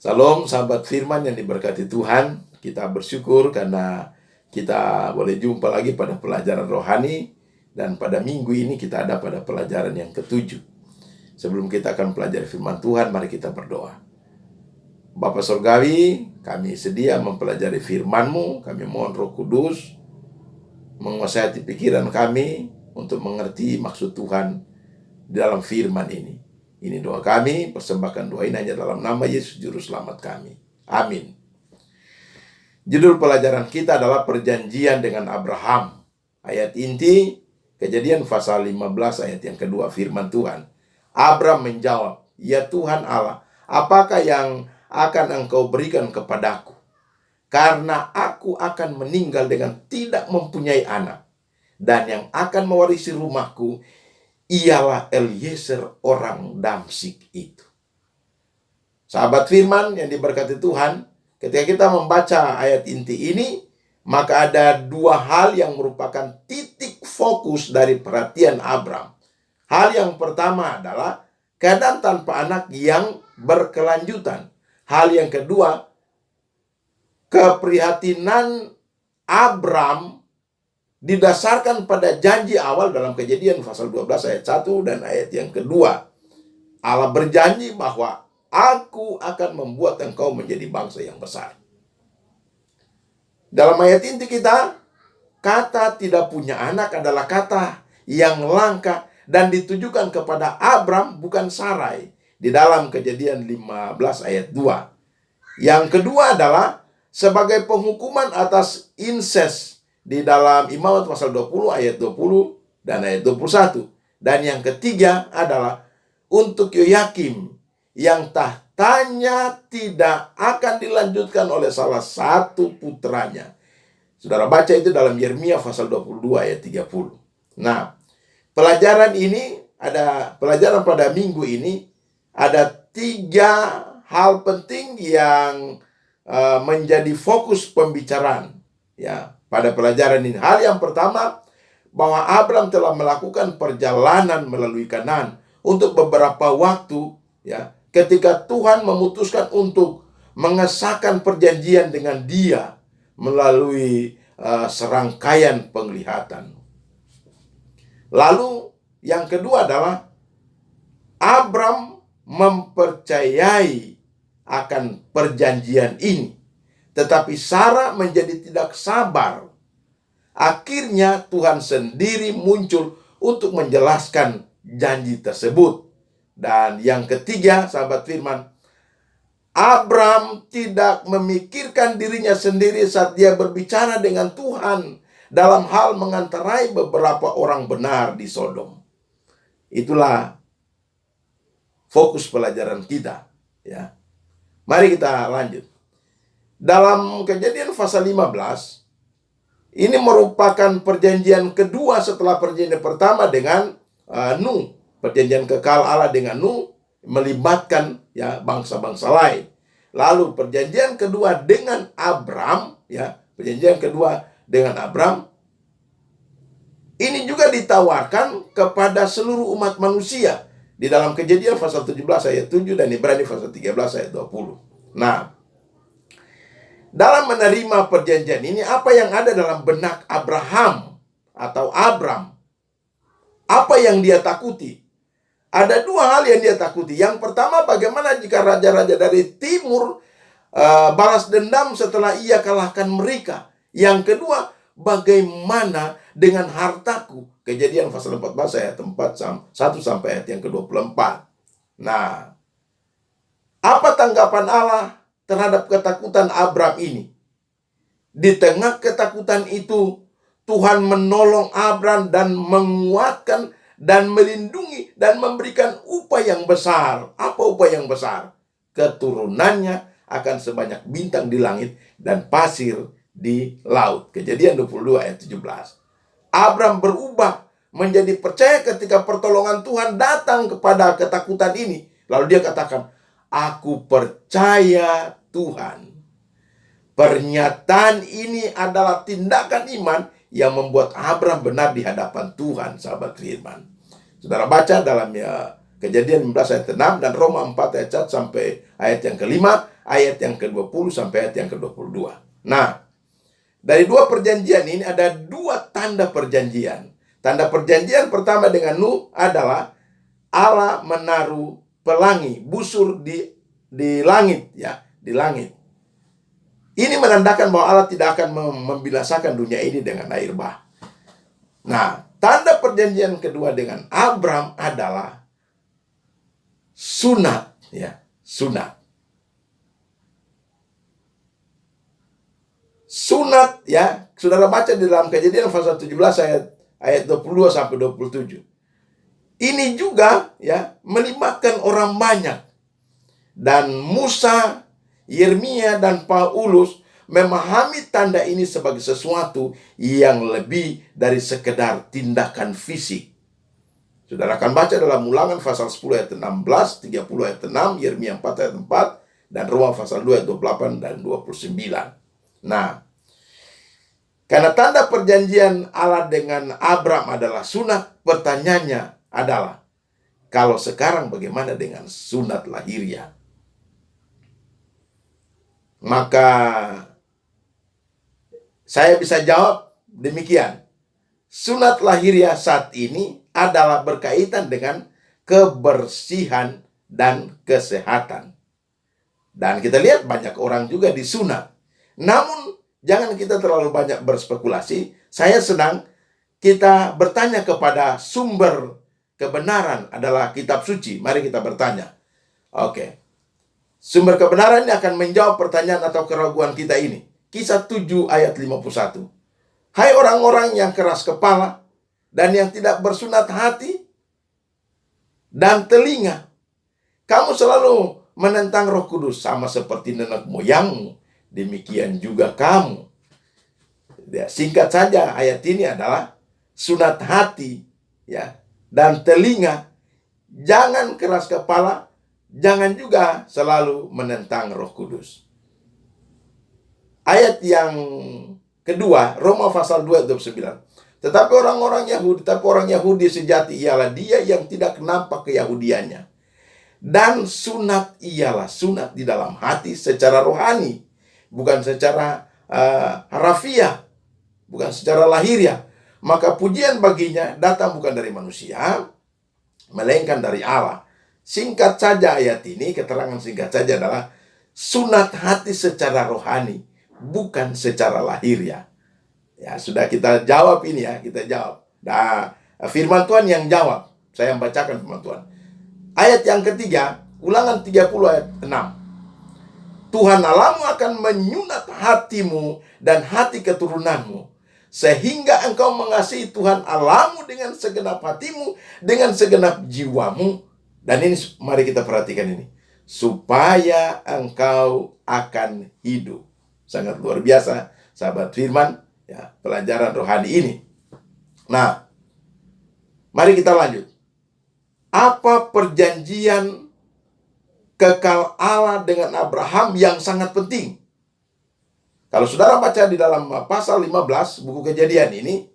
Salam sahabat firman yang diberkati Tuhan. Kita bersyukur karena kita boleh jumpa lagi pada pelajaran rohani. Dan pada minggu ini kita ada pada pelajaran yang ketujuh. Sebelum kita akan pelajari firman Tuhan, mari kita berdoa. Bapa Surgawi, kami sedia mempelajari firman-Mu. Kami mohon Roh Kudus menguasai hati pikiran kami untuk mengerti maksud Tuhan di dalam firman ini. Ini doa kami, persembahkan doa ini hanya dalam nama Yesus Juru Selamat kami. Amin. Judul pelajaran kita adalah perjanjian dengan Abraham. Ayat inti, Kejadian pasal 15 ayat yang kedua, firman Tuhan. Abram menjawab, "Ya Tuhan Allah, apakah yang akan Engkau berikan kepadaku? Karena aku akan meninggal dengan tidak mempunyai anak. Dan yang akan mewarisi rumahku ialah Eliezer orang Damsyik itu." Sahabat firman yang diberkati Tuhan, ketika kita membaca ayat inti ini, maka ada dua hal yang merupakan titik fokus dari perhatian Abram. Hal yang pertama adalah keadaan tanpa anak yang berkelanjutan. Hal yang kedua, keprihatinan Abram didasarkan pada janji awal dalam Kejadian pasal 12 ayat 1 dan ayat yang kedua. Allah berjanji bahwa aku akan membuat engkau menjadi bangsa yang besar. Dalam ayat inti kita, kata tidak punya anak adalah kata yang langka dan ditujukan kepada Abram, bukan Sarai. Di dalam Kejadian 15 ayat 2. Yang kedua adalah sebagai penghukuman atas incest di dalam Imamat pasal 20 ayat 20 dan ayat 21. Dan yang ketiga adalah untuk Yoyakim yang tahtanya tidak akan dilanjutkan oleh salah satu putranya. Saudara baca itu dalam Yeremia pasal 22 ayat 30. Nah, pelajaran pada minggu ini ada 3 hal penting yang menjadi fokus pembicaraan ya pada pelajaran ini. Hal yang pertama, bahwa Abram telah melakukan perjalanan melalui Kanaan untuk beberapa waktu ya, ketika Tuhan memutuskan untuk mengesahkan perjanjian dengan dia melalui serangkaian penglihatan. Lalu yang kedua adalah Abram mempercayai akan perjanjian ini. Tetapi Sarah menjadi tidak sabar. Akhirnya Tuhan sendiri muncul untuk menjelaskan janji tersebut. Dan yang ketiga, sahabat firman, Abram tidak memikirkan dirinya sendiri saat dia berbicara dengan Tuhan dalam hal mengantarai beberapa orang benar di Sodom. Itulah fokus pelajaran kita ya. Mari kita lanjut. Dalam Kejadian pasal 15, ini merupakan perjanjian kedua setelah perjanjian pertama dengan Nuh. Perjanjian kekal Allah dengan Nuh melibatkan ya bangsa-bangsa lain. Lalu perjanjian kedua dengan Abram ya, perjanjian kedua dengan Abram ini juga ditawarkan kepada seluruh umat manusia. Di dalam Kejadian pasal 17 ayat 7 dan Ibrani pasal 13 ayat 20. Nah, dalam menerima perjanjian ini, apa yang ada dalam benak Abraham atau Abram? Apa yang dia takuti? Ada 2 hal yang dia takuti. Yang pertama, bagaimana jika raja-raja dari timur balas dendam setelah ia kalahkan mereka? Yang kedua, bagaimana dengan hartaku? Kejadian pasal 14 ayat 1 sampai ayat yang ke-24. Nah, apa tanggapan Allah terhadap ketakutan Abram ini? Di tengah ketakutan itu, Tuhan menolong Abram dan menguatkan dan melindungi dan memberikan upah yang besar. Apa upah yang besar? Keturunannya akan sebanyak bintang di langit dan pasir di laut. Kejadian 22 ayat 17. Abram berubah menjadi percaya ketika pertolongan Tuhan datang kepada ketakutan ini. Lalu dia katakan, "Aku percaya Tuhan." Pernyataan ini adalah tindakan iman yang membuat Abram benar di hadapan Tuhan, sahabat firman. Saudara baca dalam Kejadian 15 ayat 6 dan Roma 4 ayat 1 sampai ayat yang kelima, ayat yang ke-20 sampai ayat yang ke-22. Nah, dari dua perjanjian ini ada dua tanda perjanjian. Tanda perjanjian pertama dengan Nuh adalah Allah menaruh pelangi, busur di langit, ya, di langit. Ini menandakan bahwa Allah tidak akan membinasakan dunia ini dengan air bah. Nah, tanda perjanjian kedua dengan Abram adalah sunat, ya, sunat. Sunat, ya, saudara baca di dalam Kejadian pasal 17 ayat 22 sampai 27. Ini juga, ya, melibatkan orang banyak. Dan Musa, Yeremia, dan Paulus memahami tanda ini sebagai sesuatu yang lebih dari sekedar tindakan fisik. Saudara akan baca dalam Ulangan pasal 10 ayat 16, 30 ayat 6, Yeremia 4 ayat 4, dan Roma pasal 2 ayat 28 dan 29. Nah, karena tanda perjanjian Allah dengan Abram adalah sunat, pertanyaannya adalah, kalau sekarang bagaimana dengan sunat lahiriah? Maka saya bisa jawab demikian. Sunat lahiriah saat ini adalah berkaitan dengan kebersihan dan kesehatan. Dan kita lihat banyak orang juga disunat. Namun jangan kita terlalu banyak berspekulasi. Saya senang kita bertanya kepada sumber kebenaran adalah kitab suci. Mari kita bertanya. Oke. Sumber kebenaran ini akan menjawab pertanyaan atau keraguan kita ini. Kisah 7 ayat 51. Hai orang-orang yang keras kepala dan yang tidak bersunat hati dan telinga, kamu selalu menentang Roh Kudus sama seperti nenek moyangmu, demikian juga kamu. Ya, singkat saja ayat ini adalah sunat hati, ya, dan telinga. Jangan keras kepala, jangan juga selalu menentang Roh Kudus. Ayat yang kedua, Roma pasal 2 ayat 29. Tetapi orang Yahudi sejati ialah dia yang tidak nampak keyahudiannya. Dan sunat ialah sunat di dalam hati secara rohani, bukan secara harafiah, bukan secara lahiriah. Maka pujian baginya datang bukan dari manusia, melainkan dari Allah. Singkat saja ayat ini, keterangan singkat saja adalah sunat hati secara rohani, bukan secara lahiriah. Ya, sudah kita jawab ini, ya, kita jawab. Nah, firman Tuhan yang jawab. Saya membacakan firman Tuhan. Ayat yang ketiga, Ulangan 30 ayat 6. Tuhan Allahmu akan menyunat hatimu dan hati keturunanmu, sehingga engkau mengasihi Tuhan Allahmu dengan segenap hatimu, dengan segenap jiwamu. Dan ini mari kita perhatikan ini. Supaya engkau akan hidup. Sangat luar biasa, sahabat firman, ya, pelajaran rohani ini. Nah, mari kita lanjut. Apa perjanjian kekal Allah dengan Abraham yang sangat penting? Kalau saudara baca di dalam pasal 15 buku Kejadian ini,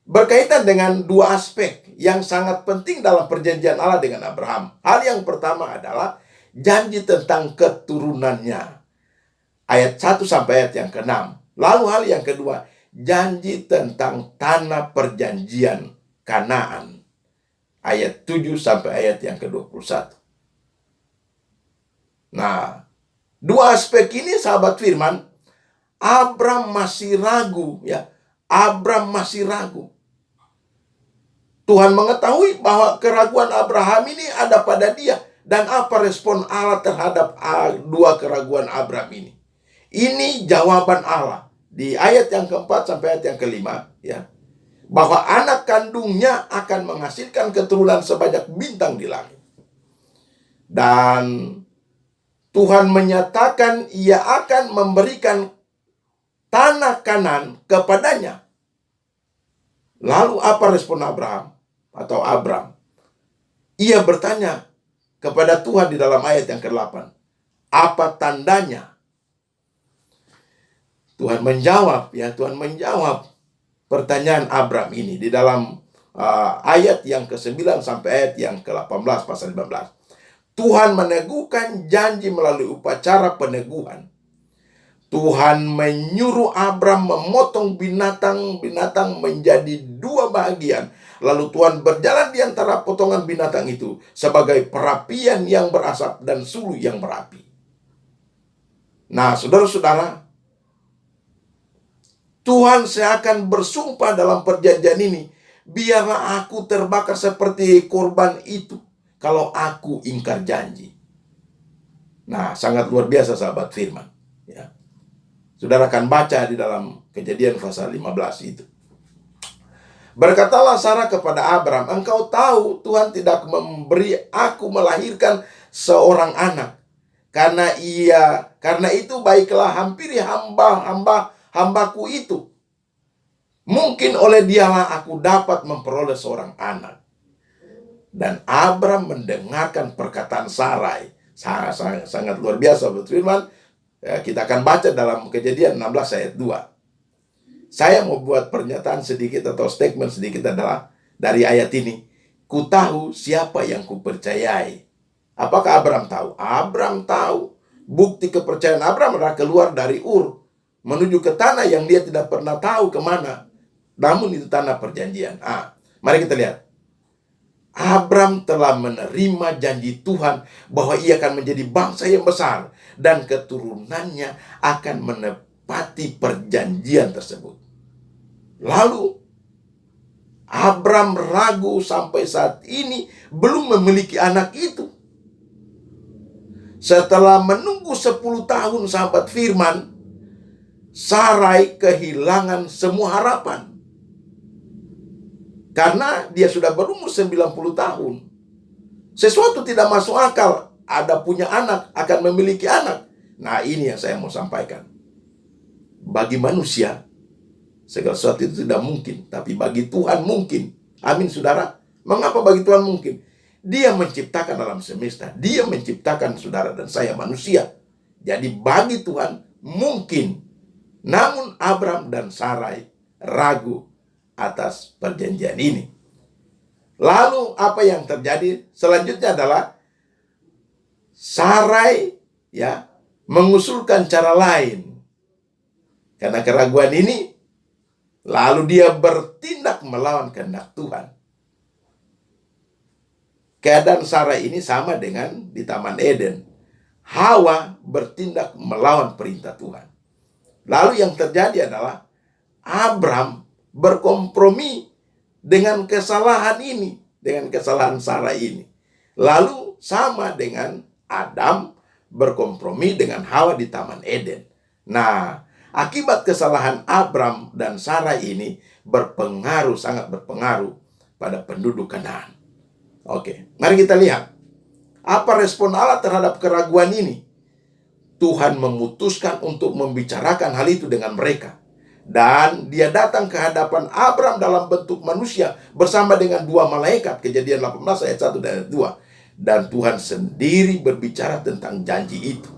berkaitan dengan dua aspek yang sangat penting dalam perjanjian Allah dengan Abraham. Hal yang pertama adalah janji tentang keturunannya. Ayat 1 sampai ayat yang ke-6. Lalu hal yang kedua, janji tentang tanah perjanjian Kanaan. Ayat 7 sampai ayat yang ke-21. Nah, dua aspek ini sahabat firman, Abram masih ragu, ya. Abram masih ragu. Tuhan mengetahui bahwa keraguan Abraham ini ada pada dia. Dan apa respon Allah terhadap dua keraguan Abram ini? Ini jawaban Allah di ayat yang keempat sampai ayat yang kelima, ya, bahwa anak kandungnya akan menghasilkan keturunan sebanyak bintang di langit. Dan Tuhan menyatakan ia akan memberikan tanah Kanaan kepadanya. Lalu apa respon Abraham atau Abram? Ia bertanya kepada Tuhan di dalam ayat yang ke-8. Apa tandanya? Tuhan menjawab, ya, Tuhan menjawab pertanyaan Abram ini di dalam ayat yang ke-9 sampai ayat yang ke-18 pasal 15. Tuhan meneguhkan janji melalui upacara peneguhan. Tuhan menyuruh Abram memotong binatang-binatang menjadi 2 bagian. Lalu Tuhan berjalan di antara potongan binatang itu sebagai perapian yang berasap dan suluh yang berapi. Nah, saudara-saudara, Tuhan seakan bersumpah dalam perjanjian ini, biarlah aku terbakar seperti korban itu kalau aku ingkar janji. Nah, sangat luar biasa sahabat firman. Ya. Saudara akan baca di dalam Kejadian pasal 15 itu. Berkatalah Sarah kepada Abram, engkau tahu Tuhan tidak memberi aku melahirkan seorang anak. Karena itu baiklah hampiri hambaku itu. Mungkin oleh dialah aku dapat memperoleh seorang anak. Dan Abram mendengarkan perkataan Sarai. Sangat luar biasa firman. Ya, kita akan baca dalam Kejadian 16 ayat 2. Saya mau buat pernyataan sedikit atau statement sedikit adalah dari ayat ini. Ku tahu siapa yang ku percayai. Apakah Abram tahu? Abram tahu. Bukti kepercayaan Abram adalah keluar dari Ur menuju ke tanah yang dia tidak pernah tahu kemana. Namun itu tanah perjanjian. Mari kita lihat. Abram telah menerima janji Tuhan bahwa ia akan menjadi bangsa yang besar dan keturunannya akan menepati perjanjian tersebut. Lalu Abram ragu sampai saat ini belum memiliki anak itu. Setelah menunggu 10 tahun sahabat firman, Sarai kehilangan semua harapan. Karena dia sudah berumur 90 tahun. Sesuatu tidak masuk akal. Ada punya anak, akan memiliki anak. Nah, ini yang saya mau sampaikan. Bagi manusia, segala sesuatu itu tidak mungkin. Tapi bagi Tuhan mungkin. Amin, saudara. Mengapa bagi Tuhan mungkin? Dia menciptakan alam semesta. Dia menciptakan saudara dan saya manusia. Jadi bagi Tuhan mungkin. Namun Abram dan Sarai ragu atas perjanjian ini. Lalu apa yang terjadi selanjutnya adalah Sarai mengusulkan cara lain. Karena keraguan ini, lalu dia bertindak melawan kehendak Tuhan. Keadaan Sarai ini sama dengan di Taman Eden. Hawa bertindak melawan perintah Tuhan. Lalu yang terjadi adalah Abram berkompromi dengan kesalahan ini, dengan kesalahan Sarai ini. Lalu sama dengan Adam berkompromi dengan Hawa di Taman Eden. Nah, akibat kesalahan Abram dan Sarai ini sangat berpengaruh pada penduduk Kanaan. Oke, mari kita lihat. Apa respon Allah terhadap keraguan ini? Tuhan memutuskan untuk membicarakan hal itu dengan mereka. Dan dia datang ke hadapan Abram dalam bentuk manusia bersama dengan 2 malaikat. Kejadian 18 ayat 1 dan ayat 2. Dan Tuhan sendiri berbicara tentang janji itu.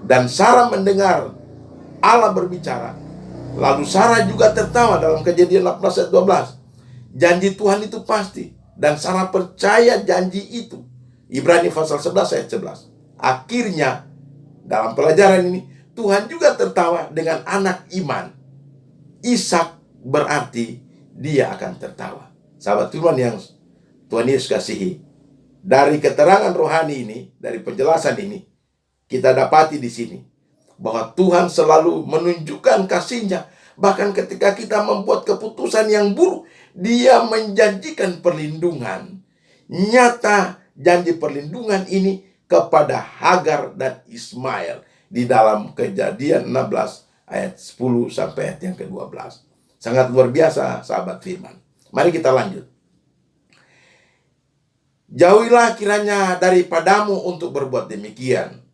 Dan Sarah mendengar Allah berbicara. Lalu Sarah juga tertawa dalam Kejadian 18 ayat 12. Janji Tuhan itu pasti. Dan Sarah percaya janji itu. Ibrani pasal 11 ayat 11. Akhirnya dalam pelajaran ini Tuhan juga tertawa dengan anak iman. Ishak berarti dia akan tertawa. Sahabat Tuhan yang Tuhan Yesus kasihi, dari keterangan rohani ini, dari penjelasan ini, kita dapati di sini bahwa Tuhan selalu menunjukkan kasih-Nya. Bahkan ketika kita membuat keputusan yang buruk, Dia menjanjikan perlindungan. Nyata janji perlindungan ini kepada Hagar dan Ismail di dalam Kejadian 16 ayat 10 sampai ayat yang ke-12. Sangat luar biasa sahabat firman. Mari kita lanjut. Jauhilah kiranya daripadamu untuk berbuat demikian,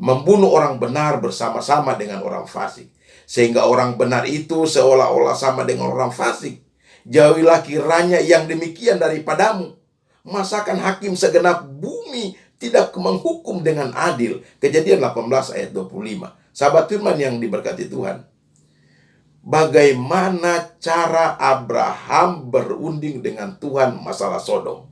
membunuh orang benar bersama-sama dengan orang fasik, sehingga orang benar itu seolah-olah sama dengan orang fasik. Jauhilah kiranya yang demikian daripadamu. Masakan hakim segenap bumi tidak menghukum dengan adil. Kejadian 18 ayat 25. Sahabat firman yang diberkati Tuhan, bagaimana cara Abraham berunding dengan Tuhan masalah Sodom?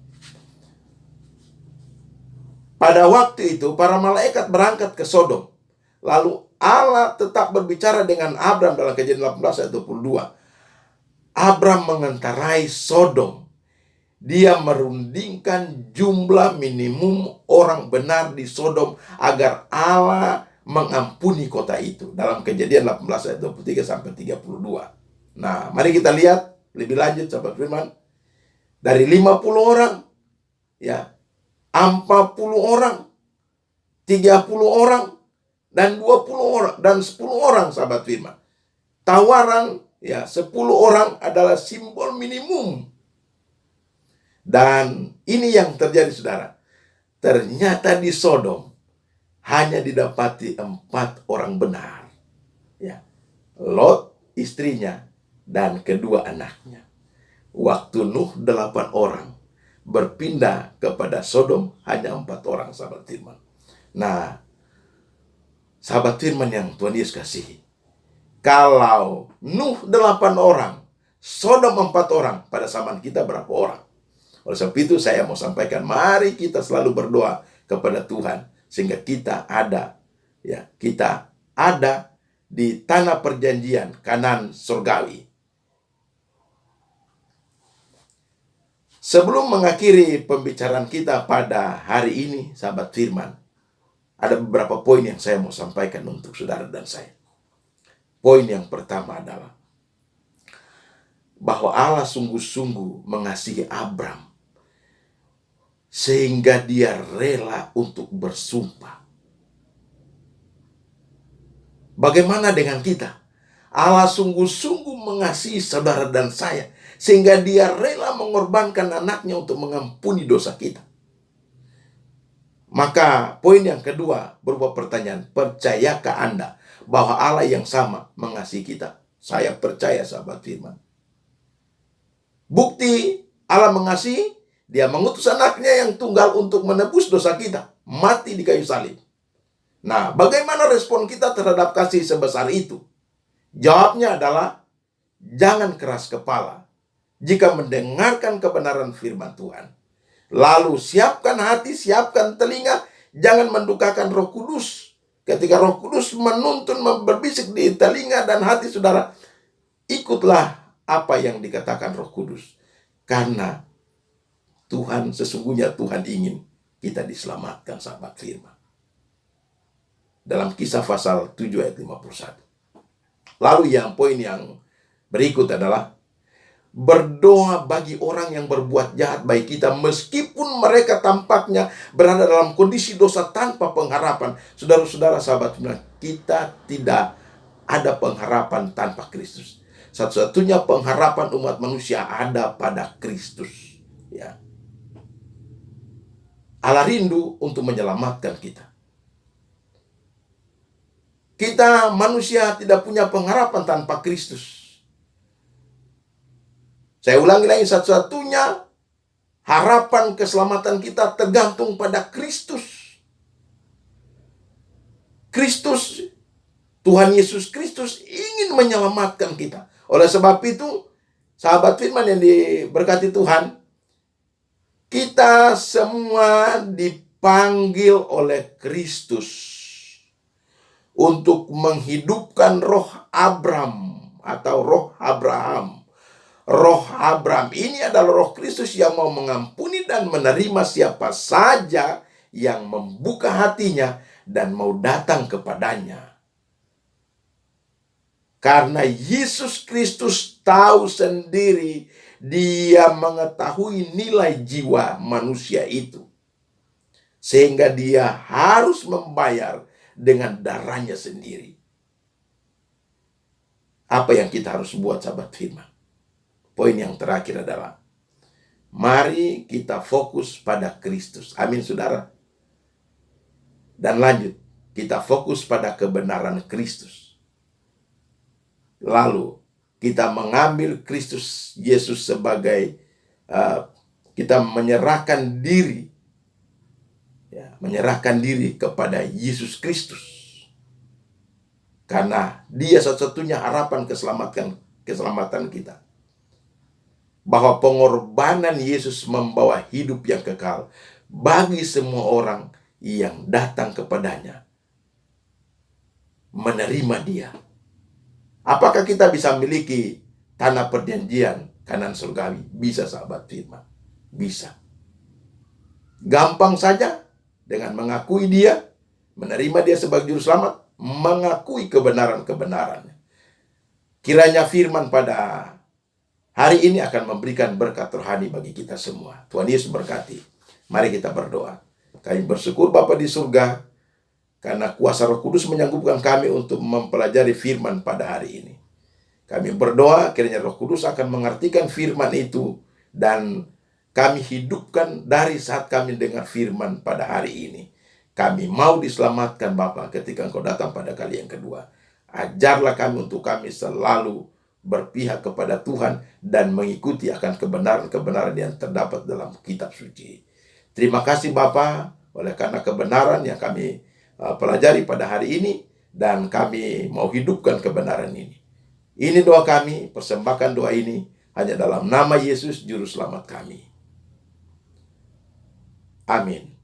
Pada waktu itu para malaikat berangkat ke Sodom. Lalu Allah tetap berbicara dengan Abram dalam Kejadian 18 ayat 22. Abram mengentarai Sodom. Dia merundingkan jumlah minimum orang benar di Sodom agar Allah mengampuni kota itu. Dalam Kejadian 18 ayat 23 sampai 32. Nah, mari kita lihat lebih lanjut sahabat firman. Dari 50 orang, ya, 40 orang, 30 orang, dan 20 orang, dan 10 orang sahabat firman. Tawaran, ya, 10 orang adalah simbol minimum. Dan ini yang terjadi saudara. Ternyata di Sodom hanya didapati 4 orang benar. Ya. Lot, istrinya, dan kedua anaknya. Waktu Nuh 8 orang berpindah kepada Sodom hanya 4 orang sahabat firman. Nah, sahabat firman yang Tuhan Yesus kasihi, kalau Nuh 8 orang, Sodom 4 orang, pada zaman kita berapa orang? Oleh sebab itu saya mau sampaikan, mari kita selalu berdoa kepada Tuhan sehingga kita ada, ya, kita ada di tanah perjanjian Kanaan surgawi. Sebelum mengakhiri pembicaraan kita pada hari ini, sahabat firman, ada beberapa poin yang saya mau sampaikan untuk saudara dan saya. Poin yang pertama adalah bahwa Allah sungguh-sungguh mengasihi Abram sehingga dia rela untuk bersumpah. Bagaimana dengan kita? Allah sungguh-sungguh mengasihi saudara dan saya sehingga dia rela mengorbankan anaknya untuk mengampuni dosa kita. Maka poin yang kedua berupa pertanyaan, percayakah Anda bahwa Allah yang sama mengasihi kita? Saya percaya sahabat firman. Bukti Allah mengasihi, dia mengutus anaknya yang tunggal untuk menebus dosa kita, mati di kayu salib. Nah, bagaimana respon kita terhadap kasih sebesar itu? Jawabnya adalah, jangan keras kepala jika mendengarkan kebenaran firman Tuhan. Lalu siapkan hati, siapkan telinga, jangan mendukakan Roh Kudus. Ketika Roh Kudus menuntun, berbisik di telinga dan hati saudara, ikutlah apa yang dikatakan Roh Kudus. Karena Tuhan, sesungguhnya Tuhan ingin kita diselamatkan sahabat firman. Dalam Kisah pasal 7 ayat 51. Lalu yang poin yang berikut adalah berdoa bagi orang yang berbuat jahat bagi kita meskipun mereka tampaknya berada dalam kondisi dosa tanpa pengharapan. Saudara-saudara sahabat firman, kita tidak ada pengharapan tanpa Kristus. Satu-satunya pengharapan umat manusia ada pada Kristus. Ya. Allah rindu untuk menyelamatkan kita. Kita manusia tidak punya pengharapan tanpa Kristus. Saya ulangi lagi, satu-satunya harapan keselamatan kita tergantung pada Kristus. Kristus, Tuhan Yesus Kristus ingin menyelamatkan kita. Oleh sebab itu, sahabat firman yang diberkati Tuhan, kita semua dipanggil oleh Kristus untuk menghidupkan roh Abram atau roh Abraham. Roh Abram ini adalah roh Kristus yang mau mengampuni dan menerima siapa saja yang membuka hatinya dan mau datang kepadanya. Karena Yesus Kristus tahu sendiri, dia mengetahui nilai jiwa manusia itu. Sehingga dia harus membayar dengan darahnya sendiri. Apa yang kita harus buat sahabat firman? Poin yang terakhir adalah, mari kita fokus pada Kristus. Amin saudara. Dan lanjut, kita fokus pada kebenaran Kristus. Lalu kita mengambil Kristus Yesus sebagai kita menyerahkan diri, ya, menyerahkan diri kepada Yesus Kristus. Karena dia satu-satunya harapan keselamatan kita. Bahwa pengorbanan Yesus membawa hidup yang kekal bagi semua orang yang datang kepadanya menerima dia. Apakah kita bisa memiliki tanah perjanjian Kanaan surgawi? Bisa, sahabat firman. Bisa. Gampang saja dengan mengakui dia, menerima dia sebagai juru selamat, mengakui kebenaran-kebenarannya. Kiranya firman pada hari ini akan memberikan berkat rohani bagi kita semua. Tuhan Yesus berkati. Mari kita berdoa. Kami bersyukur Bapa di surga, karena kuasa Roh Kudus menyanggupkan kami untuk mempelajari firman pada hari ini. Kami berdoa kiranya Roh Kudus akan mengartikan firman itu, dan kami hidupkan dari saat kami dengar firman pada hari ini. Kami mau diselamatkan Bapa ketika Engkau datang pada kali yang kedua. Ajarlah kami untuk kami selalu berpihak kepada Tuhan dan mengikuti akan kebenaran-kebenaran yang terdapat dalam kitab suci. Terima kasih Bapa oleh karena kebenaran yang kami pelajari pada hari ini, dan kami mau hidupkan kebenaran ini. Ini doa kami, persembahkan doa ini hanya dalam nama Yesus Juru Selamat kami. Amin.